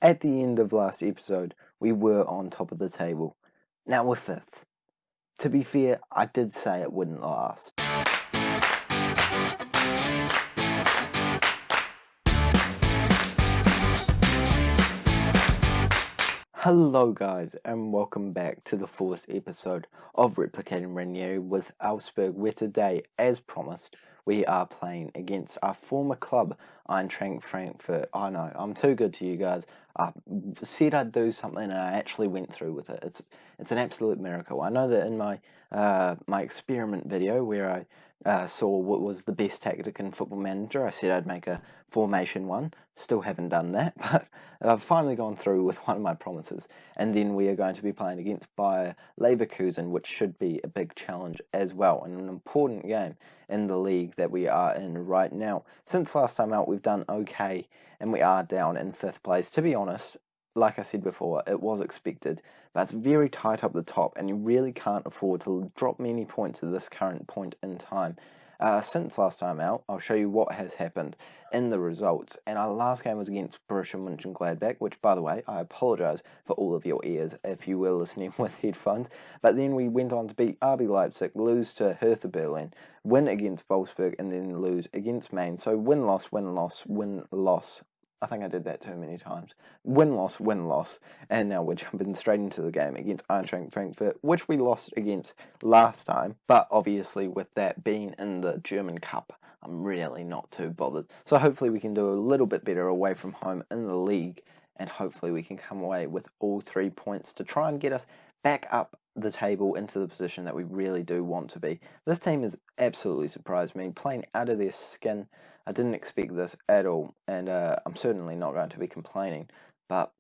At the end of last episode, we were on top of the table. Now we're 5th. To be fair, I did say it wouldn't last. Hello guys, and welcome back to the 4th episode of Replicating Ranieri with Augsburg, where today, as promised, we are playing against our former club, Eintracht Frankfurt. I know, I'm too good to you guys. I said I'd do something and I actually went through with it. It's an absolute miracle. I know that in my my experiment video where I saw what was the best tactic in Football Manager, I said I'd make a formation one. Still haven't done that, but I've finally gone through with one of my promises. And then we are going to be playing against Bayer Leverkusen, which should be a big challenge as well, and an important game in the league that we are in right now. Since last time out, we've done okay, and we are down in 5th place. To be honest, like I said before, it was expected, but it's very tight up the top, and you really can't afford to drop many points at this current point in time. Since last time out, I'll show you what has happened in the results. And our last game was against Borussia Mönchengladbach, which, by the way, I apologise for all of your ears if you were listening with headphones. But then we went on to beat RB Leipzig, lose to Hertha Berlin, win against Wolfsburg, and then lose against Mainz. So win-loss, win-loss, win-loss. I think I did that too many times. Win-loss, win-loss. And now we're jumping straight into the game against Eintracht Frankfurt, which we lost against last time. But obviously with that being in the German Cup, I'm really not too bothered. So hopefully we can do a little bit better away from home in the league. And hopefully we can come away with all 3 points to try and get us back up the table into the position that we really do want to be. This team has absolutely surprised me, playing out of their skin. I didn't expect this at all, and I'm certainly not going to be complaining, but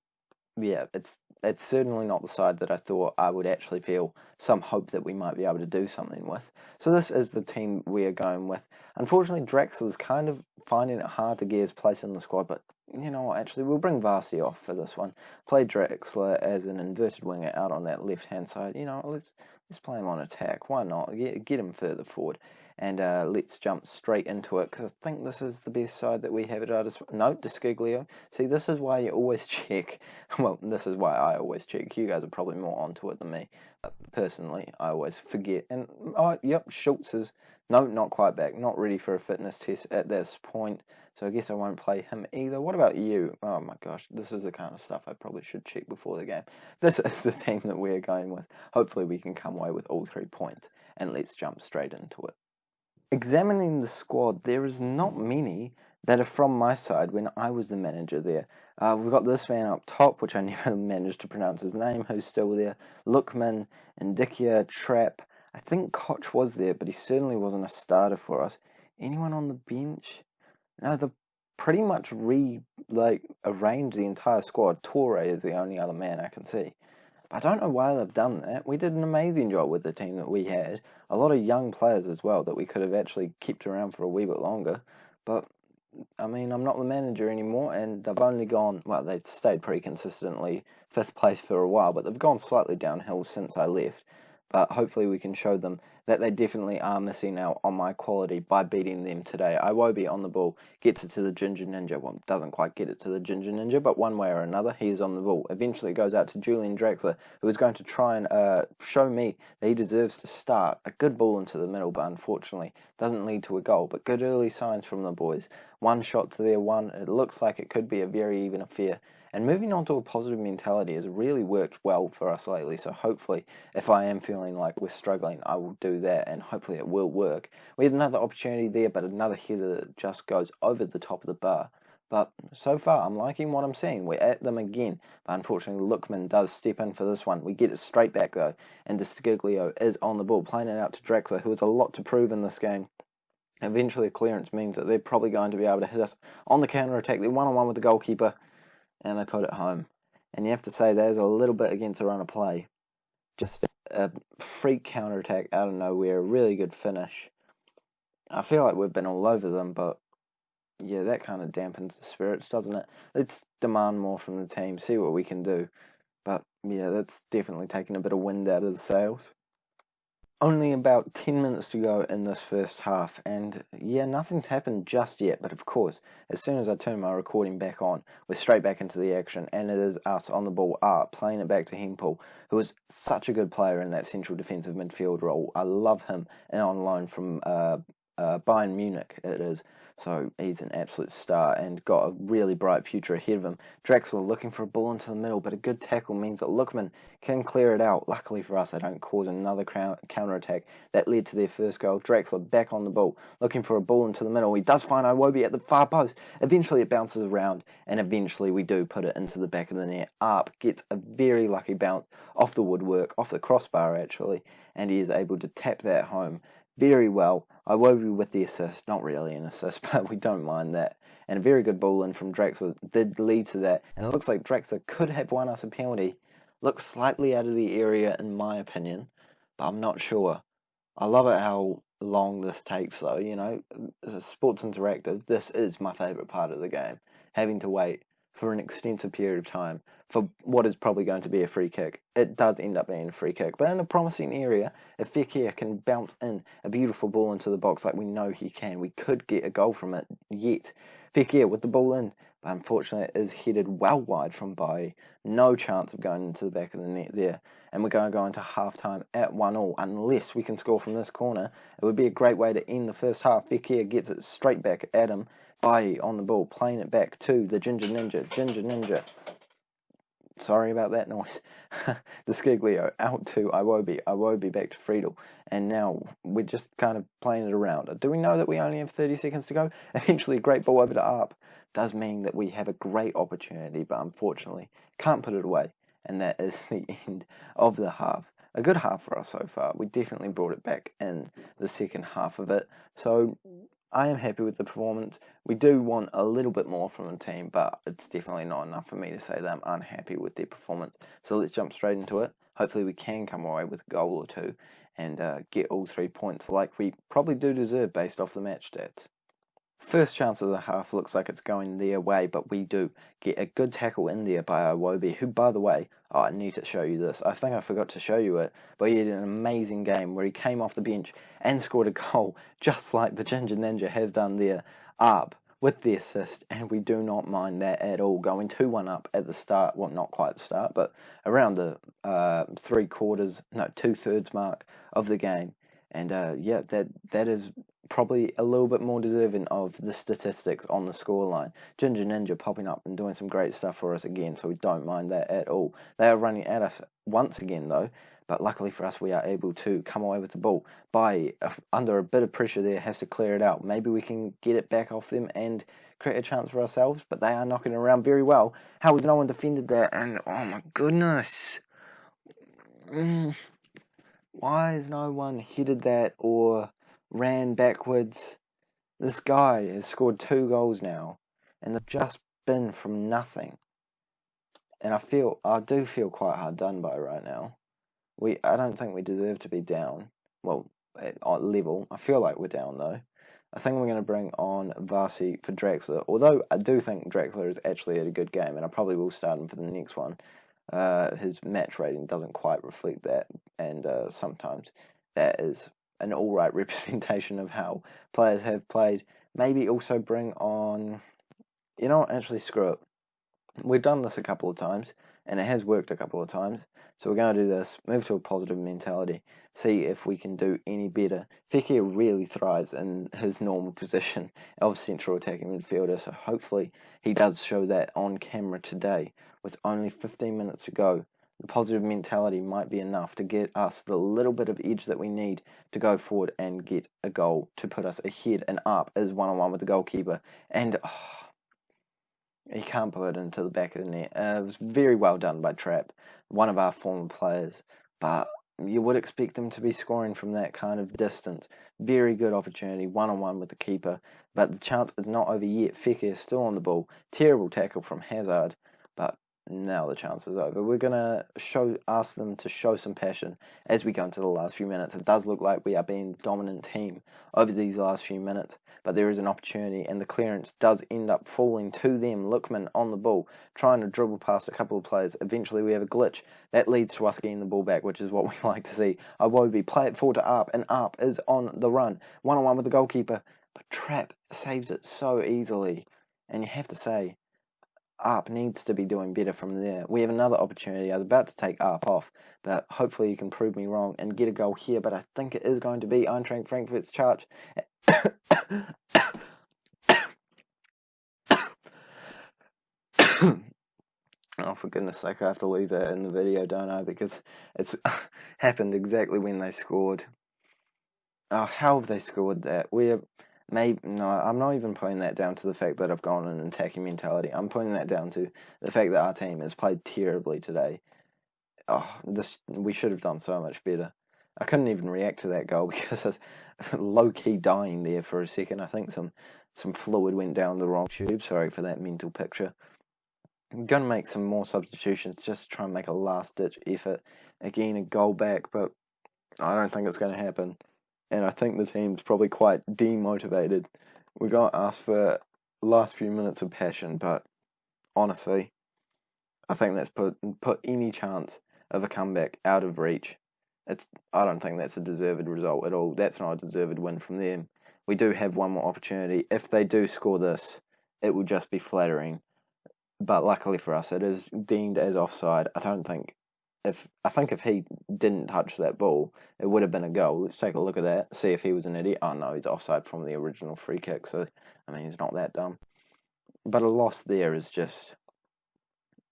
yeah, it's certainly not the side that I thought I would actually feel some hope that we might be able to do something with. So this is the team we are going with. Unfortunately, Draxler's kind of finding it hard to get his place in the squad, but you know what, actually, we'll bring Varsi off for this one. Play Draxler as an inverted winger out on that left-hand side. You know, let's play him on attack. Why not? Get him further forward. And let's jump straight into it, because I think this is the best side that we have at our disposal. No, Desciglio. See, this is why you always check. Well, this is why I always check. You guys are probably more onto it than me. Personally, I always forget. And, oh, yep, Schultz is, no, not quite back. Not ready for a fitness test at this point. So I guess I won't play him either. What about you? Oh my gosh, this is the kind of stuff I probably should check before the game. This is the team that we're going with. Hopefully we can come away with all 3 points. And let's jump straight into it. Examining the squad, there is not many that are from my side when I was the manager there. We've got this man up top, which I never managed to pronounce his name, who's still there. Lookman, Indikia, Trapp. I think Koch was there, but he certainly wasn't a starter for us. Anyone on the bench? No, they've pretty much arranged the entire squad. Torre is the only other man I can see. I don't know why they've done that. We did an amazing job with the team that we had. A lot of young players as well that we could have actually kept around for a wee bit longer. But, I mean, I'm not the manager anymore, and they've only gone, well, they've stayed pretty consistently 5th place for a while, but they've gone slightly downhill since I left. But hopefully we can show them that they definitely are missing out on my quality by beating them today. Iwobi on the ball gets it to the Ginger Ninja. Well, doesn't quite get it to the Ginger Ninja, but one way or another, he is on the ball. Eventually it goes out to Julian Draxler, who is going to try and show me that he deserves to start. A good ball into the middle, but unfortunately doesn't lead to a goal. But good early signs from the boys. One shot to their one. It looks like it could be a very even affair. And moving on to a positive mentality has really worked well for us lately, so hopefully if I am feeling like we're struggling, I will do that, and hopefully it will work. We had another opportunity there, but another header that just goes over the top of the bar. But so far, I'm liking what I'm seeing. We're at them again, but unfortunately Lookman does step in for this one. We get it straight back though, and Desciglio is on the ball, playing it out to Draxler, who has a lot to prove in this game. Eventually a clearance means that they're probably going to be able to hit us on the counter-attack. They're one-on-one with the goalkeeper, and they put it home. And you have to say there's a little bit against the run of play. Just a freak counter-attack out of nowhere, a really good finish. I feel like we've been all over them, but yeah, that kind of dampens the spirits, doesn't it? Let's demand more from the team, see what we can do. But yeah, that's definitely taken a bit of wind out of the sails. Only about 10 minutes to go in this first half, and yeah, nothing's happened just yet, but of course, as soon as I turn my recording back on, we're straight back into the action, and it is us on the ball, playing it back to Hempel, who is such a good player in that central defensive midfield role. I love him, and on loan from Bayern Munich it is, so he's an absolute star and got a really bright future ahead of him. Draxler looking for a ball into the middle, but a good tackle means that Lookman can clear it out. Luckily for us, they don't cause another counter-attack that led to their first goal. Draxler back on the ball, looking for a ball into the middle. He does find Iwobi at the far post. Eventually it bounces around, and eventually we do put it into the back of the net. Arp gets a very lucky bounce off the woodwork, off the crossbar actually, and he is able to tap that home very well. Iwobi with the assist, not really an assist, but we don't mind that. And a very good ball in from Draxler did lead to that, and it looks like Draxler could have won us a penalty. Looks slightly out of the area in my opinion, but I'm not sure. I love it how long this takes though, you know, as a Sports Interactive, this is my favourite part of the game. Having to wait for an extensive period of time for what is probably going to be a free kick. It does end up being a free kick, but in a promising area, if Fekir can bounce in a beautiful ball into the box like we know he can, we could get a goal from it yet. Fekir with the ball in, but unfortunately it is headed well wide from Bailly. No chance of going into the back of the net there. And we're going to go into half-time at 1-1 unless we can score from this corner. It would be a great way to end the first half. Fekir gets it straight back at him. Bailly on the ball, playing it back to the Ginger Ninja. Sorry about that noise. The Skiglio out to Iwobi back to Friedel. And now we're just kind of playing it around. Do we know that we only have 30 seconds to go? Eventually a great ball over to Arp does mean that we have a great opportunity, but unfortunately can't put it away. And that is the end of the half. A good half for us so far. We definitely brought it back in the second half of it. So I am happy with the performance. We do want a little bit more from the team, but it's definitely not enough for me to say that I'm unhappy with their performance. So let's jump straight into it. Hopefully we can come away with a goal or two and get all 3 points like we probably do deserve based off the match stats. First chance of the half looks like it's going their way, but we do get a good tackle in there by Iwobi, who, by the way, I need to show you this. I think I forgot to show you it, but he had an amazing game where he came off the bench and scored a goal, just like the Ginger Ninja has done there, up with the assist, and we do not mind that at all. Going 2-1 up at the start, well, not quite the start, but around the 2/3 mark of the game. And yeah, that is probably a little bit more deserving of the statistics on the scoreline. Ginger Ninja popping up and doing some great stuff for us again, so we don't mind that at all. They are running at us once again though, but luckily for us we are able to come away with the ball. Under a bit of pressure there, has to clear it out. Maybe we can get it back off them and create a chance for ourselves, but they are knocking it around very well. How has no one defended that? And oh my goodness, why has no one headed that or ran backwards? This guy has scored 2 goals now, and they've just been from nothing. And I do feel quite hard done by right now. I don't think we deserve to be down. Well, at level. I feel like we're down though. I think we're going to bring on Varsi for Draxler, although I do think Draxler is actually had a good game, and I probably will start him for the next one. His match rating doesn't quite reflect that, and sometimes that is an alright representation of how players have played. Maybe also bring on, you know what, actually screw it. We've done this a couple of times, and it has worked a couple of times, so we're going to do this, move to a positive mentality, see if we can do any better. Fekir really thrives in his normal position of central attacking midfielder, so hopefully he does show that on camera today. With only 15 minutes to go, the positive mentality might be enough to get us the little bit of edge that we need to go forward and get a goal to put us ahead, and Up is 1-on-1 with the goalkeeper, and he can't put it into the back of the net. It was very well done by Trapp, one of our former players, but you would expect him to be scoring from that kind of distance. Very good opportunity, 1-on-1 with the keeper, but the chance is not over yet. Fekir is still on the ball. Terrible tackle from Hazard, but now the chance is over. We're going to ask them to show some passion as we go into the last few minutes. It does look like we are being the dominant team over these last few minutes, but there is an opportunity, and the clearance does end up falling to them. Lookman on the ball, trying to dribble past a couple of players. Eventually we have a glitch. That leads to us getting the ball back, which is what we like to see. Iwobi play it forward to Arp, and Arp is on the run. One-on-one with the goalkeeper, but Trapp saves it so easily. And you have to say, Arp needs to be doing better from there. We have another opportunity. I was about to take Arp off, but hopefully you can prove me wrong and get a goal here. But I think it is going to be Eintracht Frankfurt's charge. Oh, for goodness sake, I have to leave that in the video, don't I? Because it's happened exactly when they scored. Oh, how have they scored that? No, I'm not even putting that down to the fact that I've gone in an attacking mentality. I'm putting that down to the fact that our team has played terribly today. We should have done so much better. I couldn't even react to that goal because I was low-key dying there for a second. I think some fluid went down the wrong tube. Sorry for that mental picture. I'm going to make some more substitutions just to try and make a last-ditch effort. Again, a goal back, but I don't think it's going to happen. And I think the team's probably quite demotivated. We got asked for last few minutes of passion, but honestly, I think that's put any chance of a comeback out of reach. I don't think that's a deserved result at all. That's not a deserved win from them. We do have one more opportunity. If they do score this, it will just be flattering. But luckily for us, it is deemed as offside. I think if he didn't touch that ball, it would have been a goal. Let's take a look at that, see if he was an idiot. Oh no, he's offside from the original free kick, so I mean he's not that dumb. But a loss there is just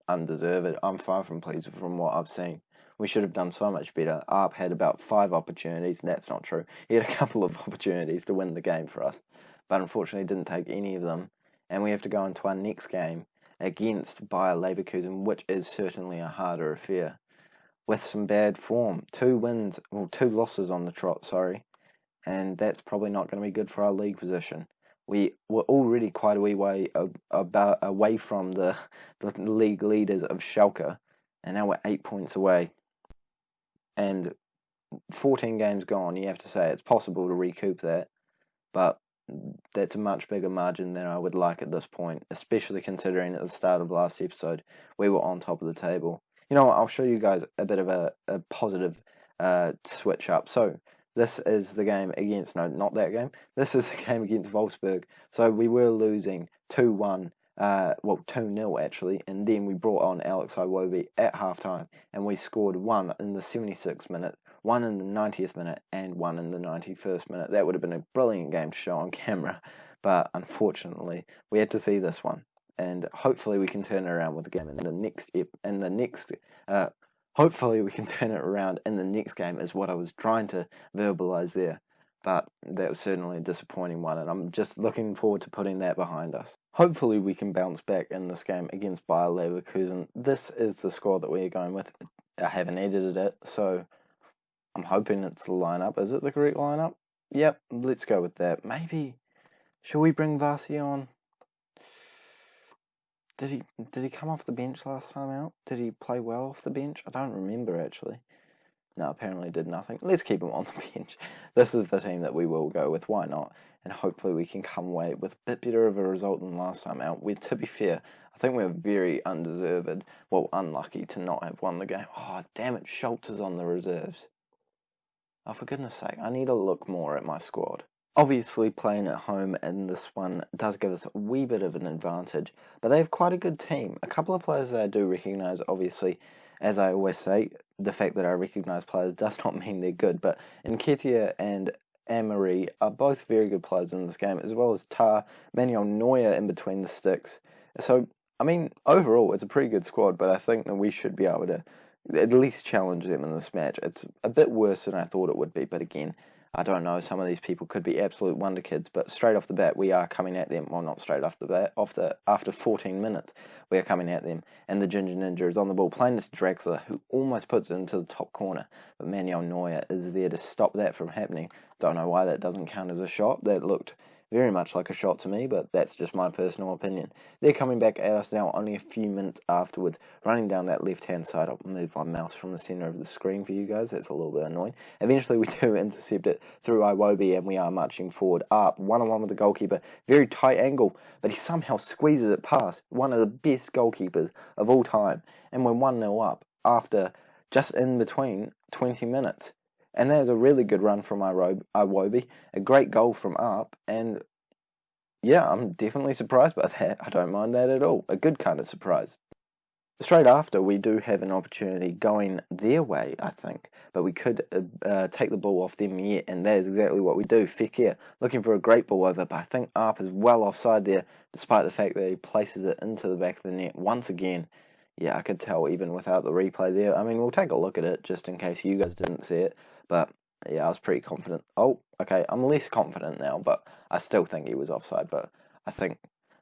undeserved. I'm far from pleased from what I've seen. We should have done so much better. Arp had about 5 opportunities, and that's not true. He had a couple of opportunities to win the game for us, but unfortunately didn't take any of them. And we have to go into our next game against Bayer Leverkusen, which is certainly a harder affair, with some bad form. 2 losses on the trot, and that's probably not going to be good for our league position. We were already quite a wee way away from the league leaders of Schalke, and now we're 8 points away. And 14 games gone, you have to say it's possible to recoup that, but that's a much bigger margin than I would like at this point, especially considering at the start of last episode we were on top of the table. You know what, I'll show you guys a bit of a positive switch up. So this is the game against, no, not that game. This is the game against Wolfsburg. So we were losing 2-1, 2-0 actually, and then we brought on Alex Iwobi at halftime, and we scored 1 in the 76th minute, 1 in the 90th minute, and 1 in the 91st minute. That would have been a brilliant game to show on camera, but unfortunately we had to see this one. And hopefully we can turn it around with the game in the next hopefully we can turn it around in the next game is what I was trying to verbalise there. But that was certainly a disappointing one, and I'm just looking forward to putting that behind us. Hopefully we can bounce back in this game against Bayer Leverkusen. This is the squad that we're going with. I haven't edited it, so I'm hoping it's the lineup. Is it the correct lineup? Yep, let's go with that. Maybe, should we bring Vasi on? Did he come off the bench last time out? Did he play well off the bench? I don't remember, actually. No, apparently did nothing. Let's keep him on the bench. This is the team that we will go with. Why not? And hopefully we can come away with a bit better of a result than last time out. To be fair, I think we're very unlucky to not have won the game. Oh, damn it, Schultz is on the reserves. Oh, for goodness sake, I need to look more at my squad. Obviously, playing at home in this one does give us a wee bit of an advantage, but they have quite a good team. A couple of players that I do recognise, obviously, as I always say, the fact that I recognise players does not mean they're good, but Nketiah and Emery are both very good players in this game, as well as Manuel Neuer in between the sticks. So, I mean, overall, it's a pretty good squad, but I think that we should be able to at least challenge them in this match. It's a bit worse than I thought it would be, but again, I don't know, some of these people could be absolute wonder kids, but straight off the bat, we are coming at them. Well, not straight off the bat, after 14 minutes, we are coming at them. And the Ginger Ninja is on the ball, playing this Draxler, who almost puts it into the top corner. But Manuel Neuer is there to stop that from happening. Don't know why that doesn't count as a shot. That looked very much like a shot to me, but that's just my personal opinion. They're coming back at us now only a few minutes afterwards, running down that left-hand side. I'll move my mouse from the centre of the screen for you guys. That's a little bit annoying. Eventually, we do intercept it through Iwobi, and we are marching forward up, one-on-one with the goalkeeper. Very tight angle, but he somehow squeezes it past one of the best goalkeepers of all time. And we're 1-0 up after just in between 20 minutes. And that is a really good run from Iwobi, a great goal from up, and yeah, I'm definitely surprised by that. I don't mind that at all. A good kind of surprise. Straight after, we do have an opportunity going their way, I think, but we could take the ball off them yet, and that is exactly what we do. Fekir looking for a great ball over, but I think Arp is well offside there, despite the fact that he places it into the back of the net once again. Yeah, I could tell even without the replay there. I mean, we'll take a look at it just in case you guys didn't see it, but yeah, I was pretty confident. Oh, okay, I'm less confident now, but I still think he was offside, but I think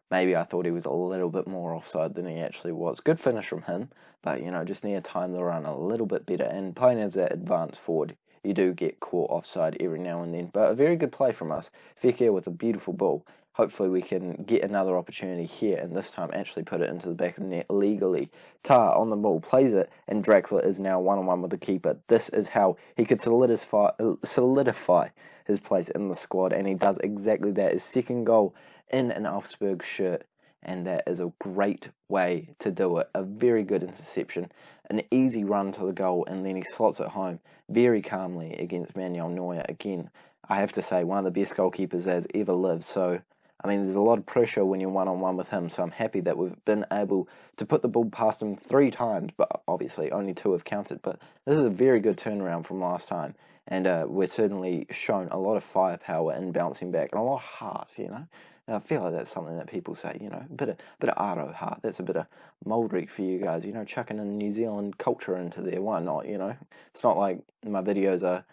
maybe I thought he was a little bit more offside than he actually was. Good finish from him, but, just need to time the run a little bit better, and playing as that advanced forward, you do get caught offside every now and then, but a very good play from us. Fekir with a beautiful ball. Hopefully we can get another opportunity here, and this time actually put it into the back of the net legally. Tar on the ball, plays it, and Draxler is now one-on-one with the keeper. This is how he could solidify his place in the squad, and he does exactly that. His second goal in an Augsburg shirt, and that is a great way to do it. A very good interception, an easy run to the goal, and then he slots it home very calmly against Manuel Neuer. Again, I have to say, one of the best goalkeepers that has ever lived, so I mean, there's a lot of pressure when you're one-on-one with him, so I'm happy that we've been able to put the ball past him 3 times, but obviously only 2 have counted. But this is a very good turnaround from last time, and we're certainly shown a lot of firepower in bouncing back, and a lot of heart, And I feel like that's something that people say, a bit of Ardo heart. That's a bit of Moldrick for you guys, chucking in New Zealand culture into there. Why not, It's not like my videos are,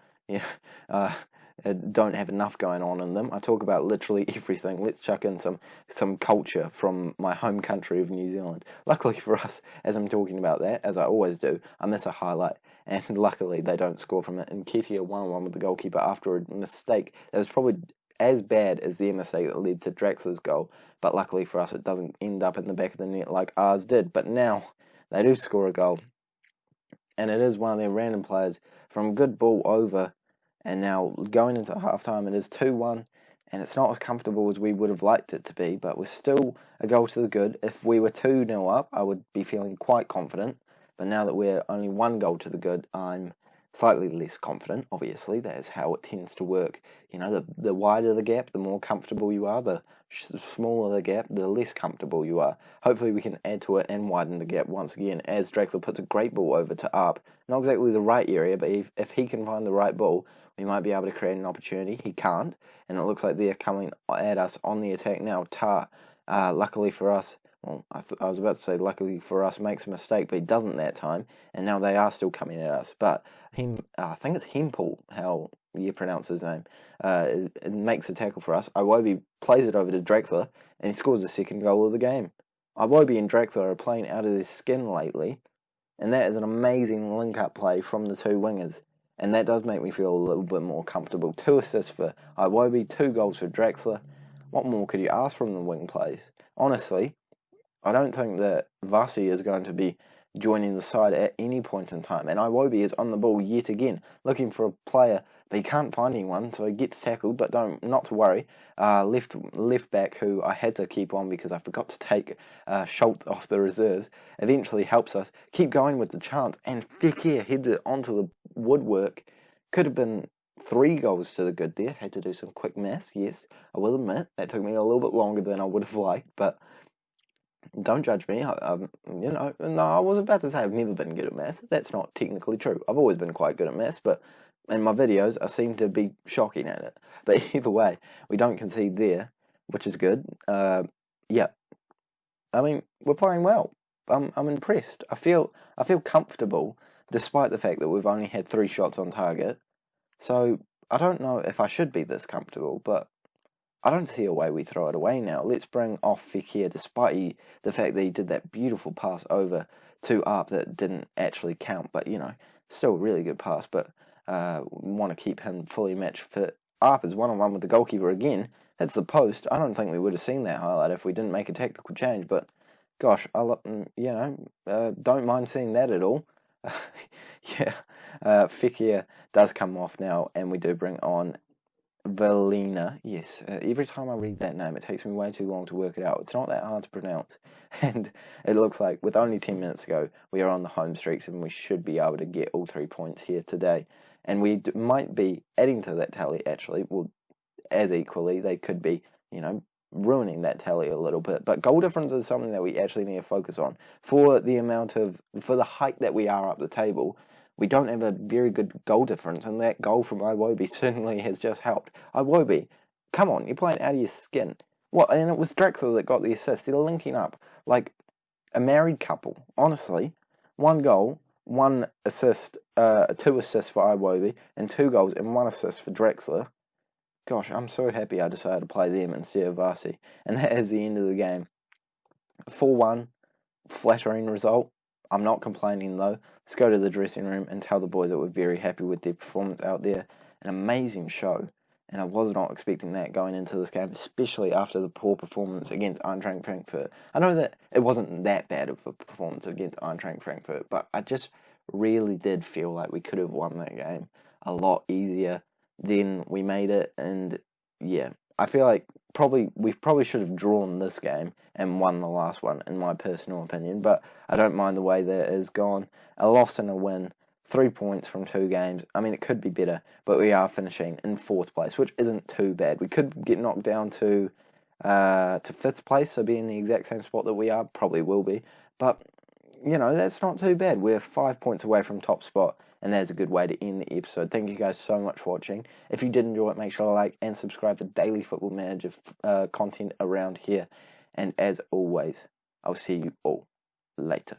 don't have enough going on in them. I talk about literally everything. Let's chuck in some culture from my home country of New Zealand. Luckily for us, as I'm talking about that, as I always do, I miss a highlight, and luckily they don't score from it. And Ketia one-on-one with the goalkeeper after a mistake that was probably as bad as the mistake that led to Draxler's goal, but luckily for us it doesn't end up in the back of the net like ours did. But now they do score a goal, and it is one of their random players from a good ball over. And now, going into half-time, it is 2-1, and it's not as comfortable as we would have liked it to be, but we're still a goal to the good. If we were 2-0 up, I would be feeling quite confident, but now that we're only 1 goal to the good, I'm slightly less confident. Obviously, that is how it tends to work. The wider the gap, the more comfortable you are. The smaller the gap, the less comfortable you are. Hopefully we can add to it and widen the gap once again, as Draxler puts a great ball over to Arp. Not exactly the right area, but if he can find the right ball, we might be able to create an opportunity. He can't, and it looks like they're coming at us on the attack now. Tar, luckily for us, well, I was about to say luckily for us, makes a mistake, but he doesn't that time, and now they are still coming at us. But I think it's Hempel, how you pronounce his name, it makes a tackle for us. Iwobi plays it over to Draxler, and he scores the second goal of the game. Iwobi and Draxler are playing out of their skin lately, and that is an amazing link-up play from the 2 wingers. And that does make me feel a little bit more comfortable. 2 assists for Iwobi, 2 goals for Draxler. What more could you ask from the wing plays? Honestly, I don't think that Vasi is going to be joining the side at any point in time. And Iwobi is on the ball yet again, looking for a player, but he can't find anyone, so he gets tackled. But not to worry. Left back, who I had to keep on because I forgot to take Schultz off the reserves, eventually helps us keep going with the chance. And Fekir heads it onto the woodwork. Could have been 3 goals to the good there. Had to do some quick maths, yes, I will admit. That took me a little bit longer than I would have liked, but don't judge me. No, I was about to say I've never been good at maths. That's not technically true. I've always been quite good at maths, but in my videos, I seem to be shocking at it. But either way, we don't concede there, which is good. Yeah. I mean, we're playing well. I'm impressed. I feel comfortable, despite the fact that we've only had 3 shots on target. So I don't know if I should be this comfortable, but I don't see a way we throw it away now. Let's bring off Fekir, despite the fact that he did that beautiful pass over to Arp that didn't actually count, but still a really good pass. But we want to keep him fully match fit. Arp is one-on-one with the goalkeeper again. hits the post. I don't think we would have seen that highlight if we didn't make a tactical change, but gosh, don't mind seeing that at all. Fekir does come off now, and we do bring on Valina. Yes, every time I read that name, it takes me way too long to work it out. It's not that hard to pronounce, and it looks like with only 10 minutes to go, we are on the home streaks, and we should be able to get all 3 points here today. And we might be adding to that tally, actually. Well, as equally, they could be, ruining that tally a little bit. But goal difference is something that we actually need to focus on. For the height that we are up the table, we don't have a very good goal difference, and that goal from Iwobi certainly has just helped. Iwobi, come on, you're playing out of your skin. What? And it was Drexler that got the assist. They're linking up like a married couple. Honestly, 1 goal, 1 assist, 2 assists for Iwobi, and 2 goals and 1 assist for Drexler. Gosh, I'm so happy I decided to play them instead of Vasi. And that is the end of the game. 4-1, flattering result. I'm not complaining though. Let's go to the dressing room and tell the boys that we're very happy with their performance out there. An amazing show. And I was not expecting that going into this game, especially after the poor performance against Eintracht Frankfurt. I know that it wasn't that bad of a performance against Eintracht Frankfurt, but I just really did feel like we could have won that game a lot easier than we made it. And yeah, I feel like we probably should have drawn this game and won the last one, in my personal opinion, but I don't mind the way that it has gone. A loss and a win, 3 points from 2 games. I mean, it could be better, but we are finishing in 4th place, which isn't too bad. We could get knocked down to 5th place, so be in the exact same spot that we are, probably will be, but that's not too bad. We're 5 points away from top spot, and that's a good way to end the episode. Thank you guys so much for watching. If you did enjoy it, make sure to like and subscribe for daily Football Manager content around here. And as always, I'll see you all later.